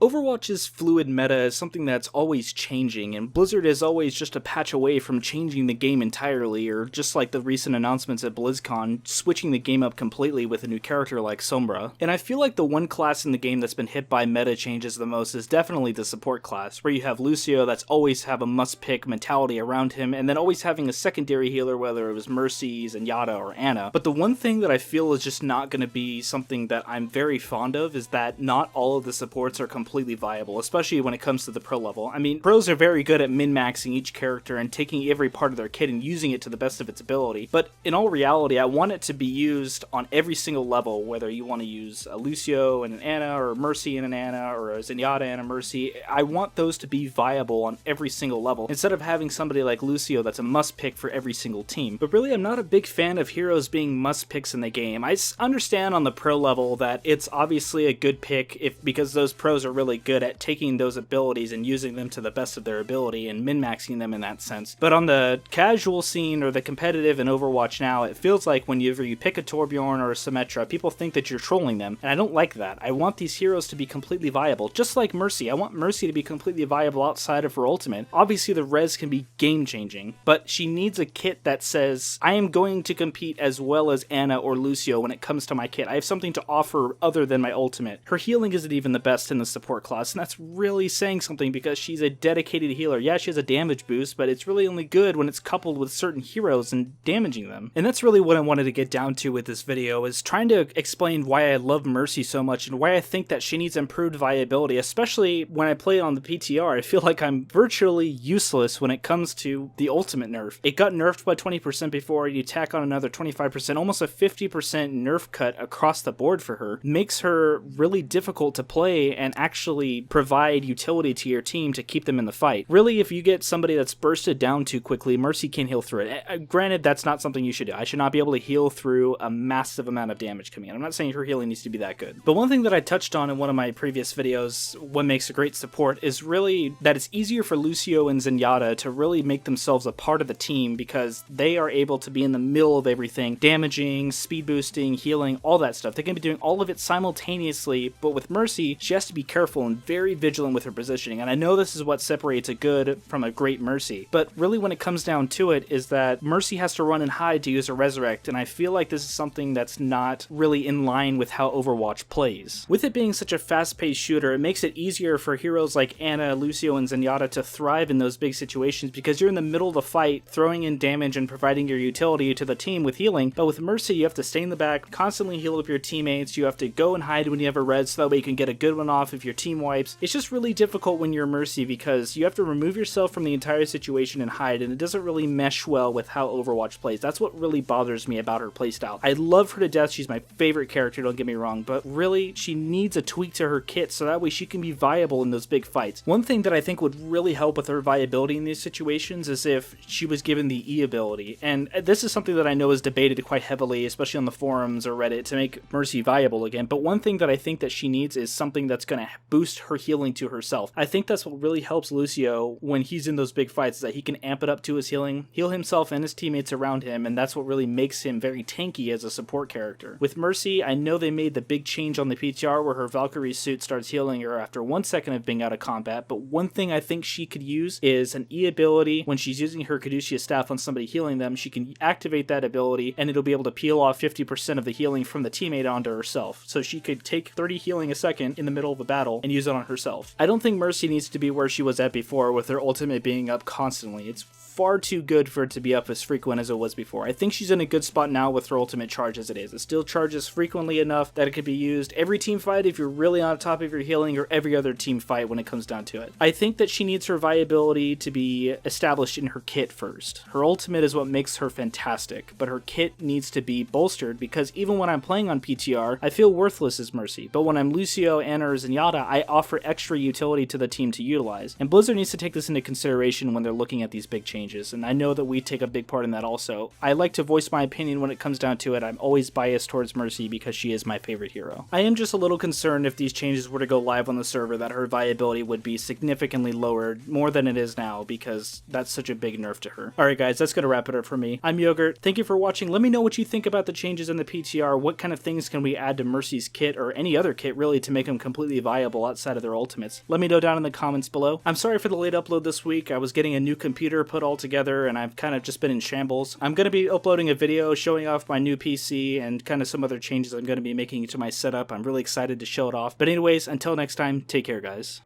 Overwatch's fluid meta is something that's always changing, and Blizzard is always just a patch away from changing the game entirely, or just like the recent announcements at BlizzCon, switching the game up completely with a new character like Sombra. And I feel like the one class in the game that's been hit by meta changes the most is definitely the support class, where you have Lucio that's always have a must-pick mentality around him, and then always having a secondary healer, whether it was Mercy, Zenyatta, or Ana. But the one thing that I feel is just not going to be something that I'm very fond of is that not all of the supports are completely viable, especially when it comes to the pro level. I mean, pros are very good at min-maxing each character and taking every part of their kit and using it to the best of its ability, but in all reality, I want it to be used on every single level, whether you want to use a Lucio and an Ana, or Mercy and an Ana, or a Zenyatta and a Mercy. I want those to be viable on every single level, instead of having somebody like Lucio that's a must-pick for every single team. But really, I'm not a big fan of heroes being must-picks in the game. I understand on the pro level that it's obviously a good pick because those pros are really good at taking those abilities and using them to the best of their ability and min-maxing them in that sense. But on the casual scene or the competitive in Overwatch now, it feels like whenever you pick a Torbjorn or a Symmetra, people think that you're trolling them, and I don't like that. I want these heroes to be completely viable, just like Mercy. I want Mercy to be completely viable outside of her ultimate. Obviously the res can be game-changing, but she needs a kit that says, I am going to compete as well as Ana or Lucio when it comes to my kit. I have something to offer other than my ultimate. Her healing isn't even the best in the support class, and that's really saying something because she's a dedicated healer. Yeah, she has a damage boost, but it's really only good when it's coupled with certain heroes and damaging them. And that's really what I wanted to get down to with this video, is trying to explain why I love Mercy so much and why I think that she needs improved viability, especially when I play it on the PTR. I feel like I'm virtually useless when it comes to the ultimate nerf. It got nerfed by 20% before, you tack on another 25%, almost a 50% nerf cut across the board for her. Makes her really difficult to play and actually provide utility to your team to keep them in the fight. Really, if you get somebody that's bursted down too quickly, Mercy can heal through it. Granted, that's not something you should do. I should not be able to heal through a massive amount of damage coming in. I'm not saying her healing needs to be that good. But one thing that I touched on in one of my previous videos, what makes a great support, is really that it's easier for Lucio and Zenyatta to really make themselves a part of the team because they are able to be in the middle of everything, damaging, speed boosting, healing, all that stuff. They can be doing all of it simultaneously, but with Mercy, she has to be careful and very vigilant with her positioning, and I know this is what separates a good from a great Mercy, but really when it comes down to it is that Mercy has to run and hide to use a Resurrect, and I feel like this is something that's not really in line with how Overwatch plays. With it being such a fast-paced shooter, it makes it easier for heroes like Ana, Lucio, and Zenyatta to thrive in those big situations because you're in the middle of the fight, throwing in damage and providing your utility to the team with healing, but with Mercy, you have to stay in the back, constantly heal up your teammates, you have to go and hide when you have a red so that way you can get a good one off if your team wipes. It's just really difficult when you're Mercy because you have to remove yourself from the entire situation and hide, and it doesn't really mesh well with how Overwatch plays. That's what really bothers me about her playstyle. I love her to death, she's my favorite character, don't get me wrong, but really, she needs a tweak to her kit so that way she can be viable in those big fights. One thing that I think would really help with her viability in these situations is if she was given the E ability, and this is something that I know is debated quite heavily, especially on the forums or Reddit, to make Mercy viable again, but one thing that I think that she needs is something that's going to boost her healing to herself. I think that's what really helps Lucio when he's in those big fights, is that he can amp it up to his healing, heal himself and his teammates around him, and that's what really makes him very tanky as a support character. With Mercy, I know they made the big change on the PTR where her Valkyrie suit starts healing her after 1 second of being out of combat, but one thing I think she could use is an E ability. When she's using her Caduceus staff on somebody healing them, she can activate that ability and it'll be able to peel off 50% of the healing from the teammate onto herself. So she could take 30 healing a second in the middle of a battle and use it on herself. I don't think Mercy needs to be where she was at before with her ultimate being up constantly. It's far too good for it to be up as frequent as it was before. I think she's in a good spot now with her ultimate charge as it is. It still charges frequently enough that it could be used every team fight if you're really on top of your healing, or every other team fight when it comes down to it. I think that she needs her viability to be established in her kit first. Her ultimate is what makes her fantastic, but her kit needs to be bolstered because even when I'm playing on PTR, I feel worthless as Mercy, but when I'm Lucio, Ana, or Zenyatta, I offer extra utility to the team to utilize, and Blizzard needs to take this into consideration when they're looking at these big changes. changes, and I know that we take a big part in that also. I like to voice my opinion when it comes down to it. I'm always biased towards Mercy because she is my favorite hero. I am just a little concerned if these changes were to go live on the server that her viability would be significantly lowered, more than it is now, because that's such a big nerf to her. Alright guys, that's gonna wrap it up for me. I'm Yogurt, thank you for watching. Let me know what you think about the changes in the PTR. What kind of things can we add to Mercy's kit, or any other kit really, to make them completely viable outside of their ultimates? Let me know down in the comments below. I'm sorry for the late upload this week. I was getting a new computer put all together and I've kind of just been in shambles. I'm going to be uploading a video showing off my new PC and kind of some other changes I'm going to be making to my setup. I'm really excited to show it off. But anyways, until next time, take care guys.